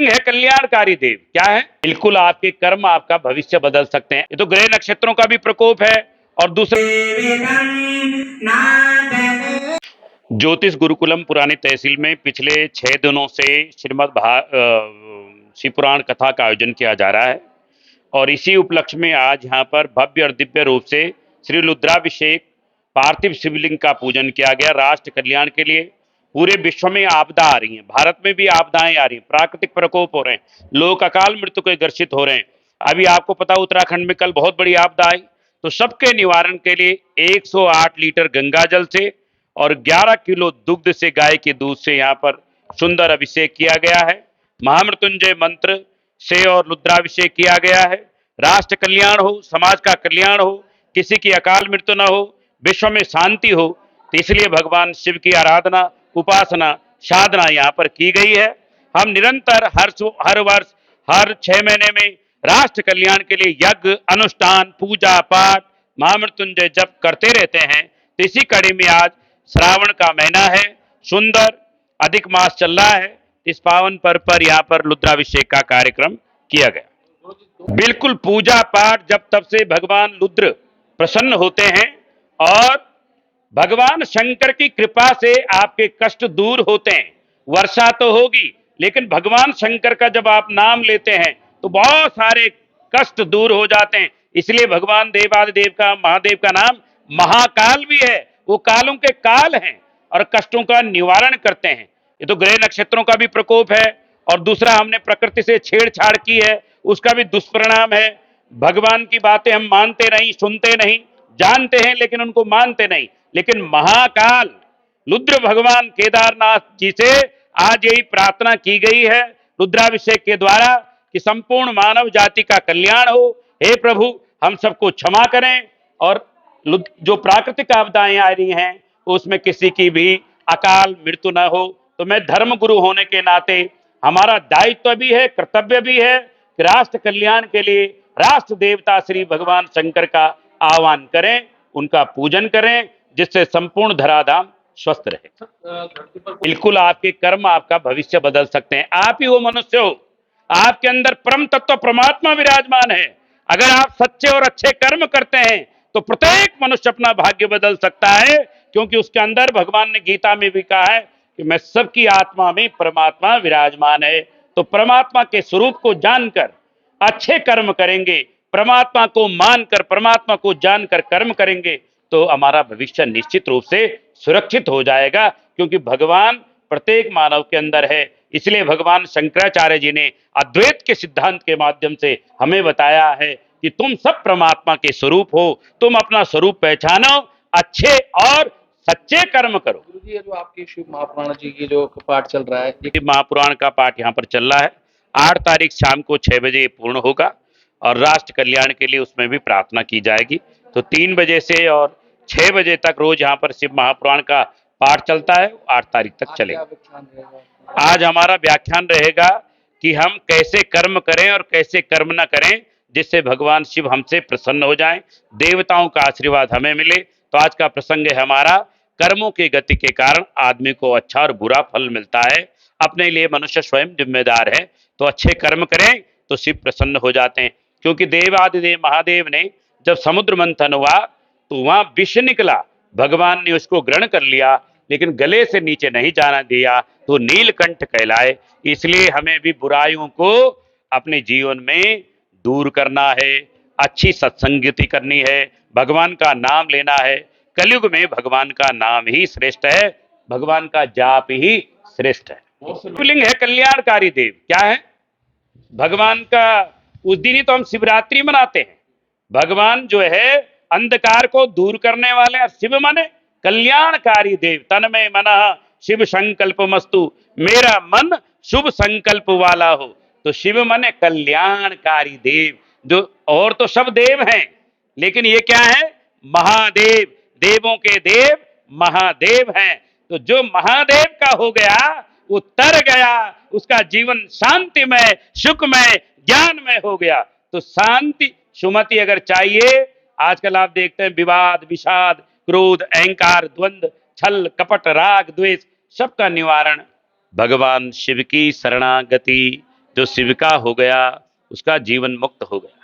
शिवलिंग है कल्याणकारी देव। क्या है? बिल्कुल आपके कर्म आपका भविष्य बदल सकते हैं। ये तो ग्रह नक्षत्रों का भी प्रकोप है। और दूसरा ज्योतिष गुरुकुलम पुरानी तहसील में पिछले 6 दिनों से शिव पुराण कथा का आयोजन किया जा रहा है और इसी उपलक्ष्य में आज यहाँ पर भव्य और दिव्य रूप से श्री रुद्राभिषेक पार्थिव शिवलिंग का पूजन किया गया। राष्ट्र कल्याण के लिए पूरे विश्व में आपदा आ रही है, भारत में भी आपदाएं आ रही हैं, प्राकृतिक प्रकोप हो रहे हैं, लोग अकाल मृत्यु के ग्रसित हो रहे हैं। अभी आपको पता उत्तराखंड में कल बहुत बड़ी आपदा आई, तो सबके निवारण के लिए 108 लीटर गंगा जल से और 11 किलो दुग्ध से, गाय के दूध से यहाँ पर सुंदर अभिषेक किया गया है। महामृत्युंजय मंत्र से और रुद्राभिषेक किया गया है। राष्ट्र कल्याण हो, समाज का कल्याण हो, किसी की अकाल मृत्यु न हो, विश्व में शांति हो, तो इसलिए भगवान शिव की आराधना, उपासना, साधना यहाँ पर की गई है। हम निरंतर हर वर्ष हर 6 महीने में राष्ट्र कल्याण के लिए यज्ञ, अनुष्ठान, पूजा पाठ, महामृत्युंजय जप करते रहते हैं। तो इसी कड़ी में आज श्रावण का महीना है, सुंदर अधिक मास चल रहा है। इस पावन पर्व पर यहाँ पर रुद्राभिषेक का कार्यक्रम किया गया। बिल्कुल पूजा पाठ जब तब से भगवान रुद्र प्रसन्न होते हैं और भगवान शंकर की कृपा से आपके कष्ट दूर होते हैं। वर्षा तो होगी, लेकिन भगवान शंकर का जब आप नाम लेते हैं तो बहुत सारे कष्ट दूर हो जाते हैं। इसलिए भगवान देवादिदेव का, महादेव का नाम महाकाल भी है। वो कालों के काल हैं और कष्टों का निवारण करते हैं। ये तो ग्रह नक्षत्रों का भी प्रकोप है और दूसरा हमने प्रकृति से छेड़छाड़ की है, उसका भी दुष्परिणाम है। भगवान की बातें हम मानते नहीं, सुनते नहीं, जानते हैं लेकिन उनको मानते नहीं। लेकिन महाकाल रुद्र भगवान केदारनाथ जी से आज यही प्रार्थना की गई है रुद्राभिषेक के द्वारा कि संपूर्ण मानव जाति का कल्याण हो। हे प्रभु, हम सबको क्षमा करें और जो प्राकृतिक आपदाएं आ रही हैं उसमें किसी की भी अकाल मृत्यु न हो। तो मैं धर्म गुरु होने के नाते हमारा दायित्व भी है, कर्तव्य भी है कि राष्ट्र कल्याण के लिए राष्ट्र देवता श्री भगवान शंकर का आह्वान करें, उनका पूजन करें, जिससे संपूर्ण धराधाम स्वस्थ रहे। बिल्कुल आपके कर्म आपका भविष्य बदल सकते हैं। आप ही वो मनुष्य हो, आपके अंदर परम तत्व परमात्मा विराजमान है। अगर आप सच्चे और अच्छे कर्म करते हैं तो प्रत्येक मनुष्य अपना भाग्य बदल सकता है, क्योंकि उसके अंदर भगवान ने गीता में भी कहा है कि मैं सबकी आत्मा में परमात्मा विराजमान है। तो परमात्मा के स्वरूप को जानकर अच्छे कर्म करेंगे, परमात्मा को मानकर, परमात्मा को जानकर कर्म करेंगे तो हमारा भविष्य निश्चित रूप से सुरक्षित हो जाएगा, क्योंकि भगवान प्रत्येक मानव के अंदर है। इसलिए भगवान शंकराचार्य जी ने अद्वैत के सिद्धांत के माध्यम से हमें बताया है कि तुम सब परमात्मा के स्वरूप हो, तुम अपना स्वरूप पहचानो, अच्छे और सच्चे कर्म करो। गुरुजी, ये जो आपके शिव महापुराण जी की जो पाठ चल रहा है, शिव महापुराण का पाठ यहाँ पर चल रहा है। 8 तारीख शाम को 6 बजे पूर्ण होगा और राष्ट्र कल्याण के लिए उसमें भी प्रार्थना की जाएगी। तो 3 बजे से और 6 बजे तक रोज यहाँ पर शिव महापुराण का पाठ चलता है, 8 तारीख तक चलेगा। आज हमारा व्याख्यान रहेगा कि हम कैसे कर्म करें और कैसे कर्म न करें जिससे भगवान शिव हमसे प्रसन्न हो जाएं, देवताओं का आशीर्वाद हमें मिले। तो आज का प्रसंग है हमारा, कर्मों की गति के कारण आदमी को अच्छा और बुरा फल मिलता है। अपने लिए मनुष्य स्वयं जिम्मेदार है, तो अच्छे कर्म करें तो शिव प्रसन्न हो जाते हैं। क्योंकि देवादिदेव महादेव ने जब समुद्र मंथन हुआ तो वहां विष निकला, भगवान ने उसको ग्रहण कर लिया, लेकिन गले से नीचे नहीं जाना दिया, तो नीलकंठ कहलाए। इसलिए हमें भी बुराइयों को अपने जीवन में दूर करना है, अच्छी सत्संगति करनी है, भगवान का नाम लेना है। कलयुग में भगवान का नाम ही श्रेष्ठ है, भगवान का जाप ही श्रेष्ठ है। शिवलिंग है कल्याणकारी देव। क्या है? भगवान का उस दिन ही तो हम शिवरात्रि मनाते हैं। भगवान जो है अंधकार को दूर करने वाले हैं। शिव माने कल्याणकारी देव। तन में मनः शिव संकल्प मस्तु, मेरा मन शुभ संकल्प वाला हो। तो शिव माने कल्याणकारी देव। जो और तो सब देव हैं, लेकिन ये क्या है? महादेव, देवों के देव महादेव हैं। तो जो महादेव का हो गया वो तर गया, उसका जीवन शांतिमय, सुखमय, ज्ञानमय हो गया। तो शांति सुमति अगर चाहिए, आजकल आप देखते हैं विवाद, विषाद, क्रोध, अहंकार, द्वंद्व, छल, कपट, राग, द्वेष, सबका निवारण भगवान शिव की शरणागति जो शिविका हो गया उसका जीवन मुक्त हो गया।